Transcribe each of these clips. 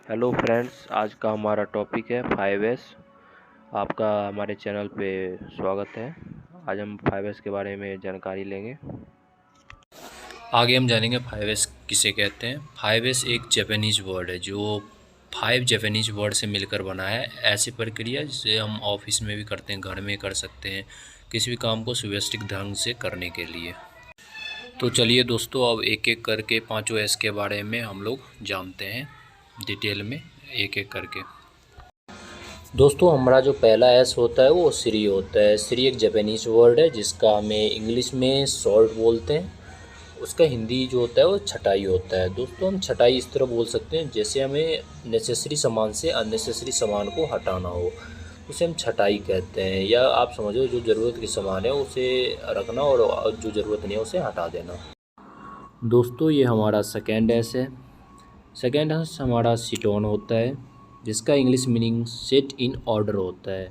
Hello friends, आज का हमारा टॉपिक है 5S। आपका हमारे चैनल पे स्वागत है। आज हम 5S के बारे में जानकारी लेंगे। आगे हम जानेंगे 5S किसे कहते हैं। 5S एक जापानीज वर्ड है जो 5 जापानीज वर्ड से मिलकर बना है। ऐसी प्रक्रिया जिसे हम ऑफिस में भी करते हैं, घर में कर सकते हैं, किसी भी काम को सुव्यवस्थित ढंग से करने के लिए। तो चलिए दोस्तों, अब एक एक करके 5 S के बारे में हम लोग जानते हैं डिटेल में, एक एक करके। दोस्तों, हमारा जो पहला एस होता है वो श्री होता है। श्री एक जापानीज वर्ड है जिसका हमें इंग्लिश में सॉल्ट बोलते हैं। उसका हिंदी जो होता है वो छटाई होता है। दोस्तों, हम छटाई इस तरह बोल सकते हैं जैसे हमें नेसेसरी सामान से अननेसेसरी सामान को हटाना हो, उसे हम छटाई कहते हैं। या आप समझो जो ज़रूरत की सामान है उसे रखना और जो ज़रूरत नहीं है उसे हटा देना। दोस्तों, ये हमारा सेकेंड एस है। सेकेंड एस हमारा सिटोन होता है जिसका English meaning set in order होता है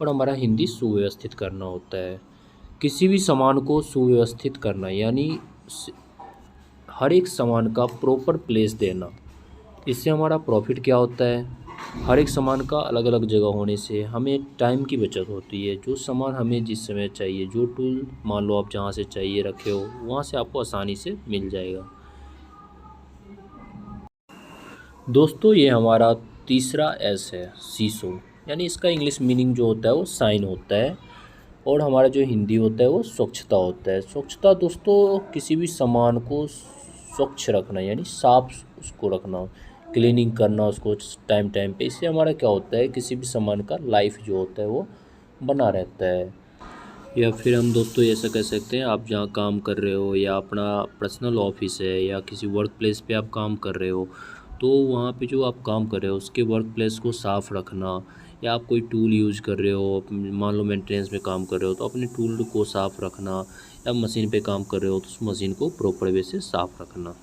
और हमारा हिंदी सुव्यवस्थित करना होता है। किसी भी सामान को सुव्यवस्थित करना यानी हर एक सामान का प्रॉपर प्लेस देना। इससे हमारा प्रॉफिट क्या होता है, हर एक सामान का अलग अलग जगह होने से हमें टाइम की बचत होती है। जो सामान हमें जिस समय चाहिए, जो टूल मान लो आप जहाँ से चाहिए रखे हो, वहाँ से आपको आसानी से मिल जाएगा। दोस्तों, ये हमारा तीसरा एस है, सीसो, यानी इसका इंग्लिश मीनिंग जो होता है वो साइन होता है और हमारा जो हिंदी होता है वो स्वच्छता होता है। स्वच्छता दोस्तों, किसी भी सामान को स्वच्छ रखना यानी साफ उसको रखना, क्लीनिंग करना उसको टाइम टाइम पे। इससे हमारा क्या होता है, किसी भी सामान का लाइफ जो होता है वो बना रहता है। या फिर हम दोस्तों ऐसा कह सकते हैं, आप जहाँ काम कर रहे हो या अपना पर्सनल ऑफिस है या किसी वर्क प्लेस पे आप काम कर रहे हो, तो वहाँ पे जो आप काम कर रहे हो उसके वर्क प्लेस को साफ़ रखना। या आप कोई टूल यूज़ कर रहे हो, मान लो मेंटेनेंस में काम कर रहे हो, तो अपने टूल को साफ़ रखना। या मशीन पे काम कर रहे हो तो उस मशीन को प्रॉपर वे से साफ़ रखना।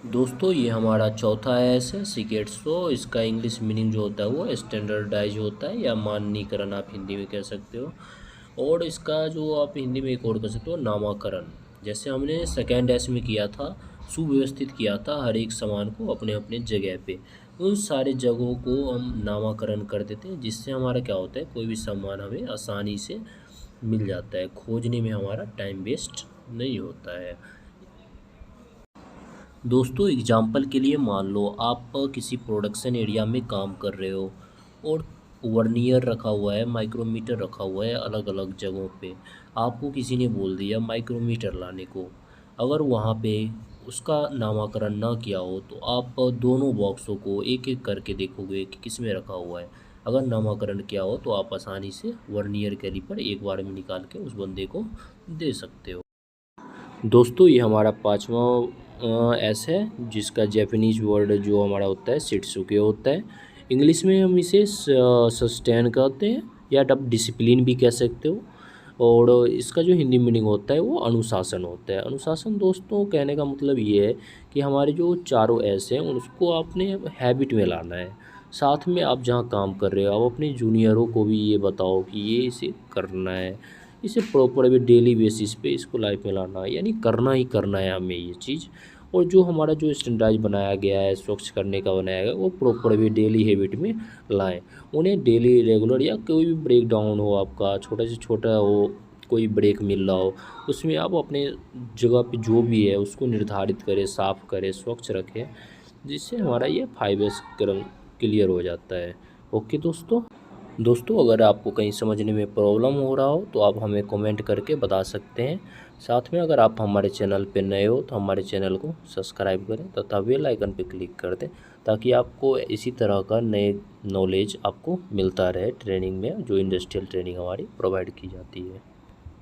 दोस्तों, ये हमारा चौथा एस है, सिकेट्सो। इसका इंग्लिश मीनिंग जो होता है वो स्टैंडर्डाइज होता है या माननीकरण आप हिंदी में कह सकते हो। और इसका जो आप हिंदी में एक और कर सकते हो, नामाकरण। जैसे हमने सेकेंड एस में किया था, सुव्यवस्थित किया था हर एक सामान को अपने अपने जगह पे। उन सारे जगहों को हम नामाकरण कर देते हैं जिससे हमारा क्या होता है, कोई भी सामान हमें आसानी से मिल जाता है, खोजने में हमारा टाइम वेस्ट नहीं होता है। दोस्तों, एग्जाम्पल के लिए मान लो आप किसी प्रोडक्शन एरिया में काम कर रहे हो और वर्नियर रखा हुआ है, माइक्रोमीटर रखा हुआ है अलग अलग जगहों पे। आपको किसी ने बोल दिया माइक्रोमीटर लाने को। अगर वहाँ पे उसका नामाकरण ना किया हो तो आप दोनों बॉक्सों को एक एक करके देखोगे कि किस में रखा हुआ है। अगर नामाकरण किया हो तो आप आसानी से वर्नियर कैलीपर एक बार में निकाल के उस बंदे को दे सकते हो। दोस्तों, ये हमारा पांचवा एस है जिसका जापानीज वर्ड जो हमारा होता है शिट्सुके होता है। इंग्लिश में हम इसे सस्टेन कहते हैं या आप डिसिप्लिन भी कह सकते हो। और इसका जो हिंदी मीनिंग होता है वो अनुशासन होता है। अनुशासन दोस्तों कहने का मतलब ये है कि हमारे जो चारों एस हैं उसको आपने हैबिट में लाना है। साथ में आप जहाँ काम कर रहे हो आप अपने जूनियरों को भी ये बताओ कि ये इसे करना है, इसे प्रॉपर भी डेली बेसिस पे इसको लाइफ में लाना है, यानी करना ही करना है हमें ये चीज़। और जो हमारा जो स्टैंडर्डाइज बनाया गया है, स्वच्छ करने का बनाया गया, वो प्रॉपर भी डेली हैबिट में लाएं। उन्हें डेली रेगुलर या कोई भी ब्रेक डाउन हो, आपका छोटा से छोटा हो, कोई ब्रेक मिल रहा हो, उसमें आप अपने जगह पे जो भी है उसको निर्धारित करें, साफ़ करें, स्वच्छ रखें, जिससे हमारा ये 5S क्लियर हो जाता है। ओके दोस्तों, अगर आपको कहीं समझने में प्रॉब्लम हो रहा हो तो आप हमें कमेंट करके बता सकते हैं। साथ में अगर आप हमारे चैनल पे नए हो तो हमारे चैनल को सब्सक्राइब करें तथा बेल आइकन पे क्लिक कर दें ताकि आपको इसी तरह का नए नॉलेज आपको मिलता रहे ट्रेनिंग में, जो इंडस्ट्रियल ट्रेनिंग हमारी प्रोवाइड की जाती है।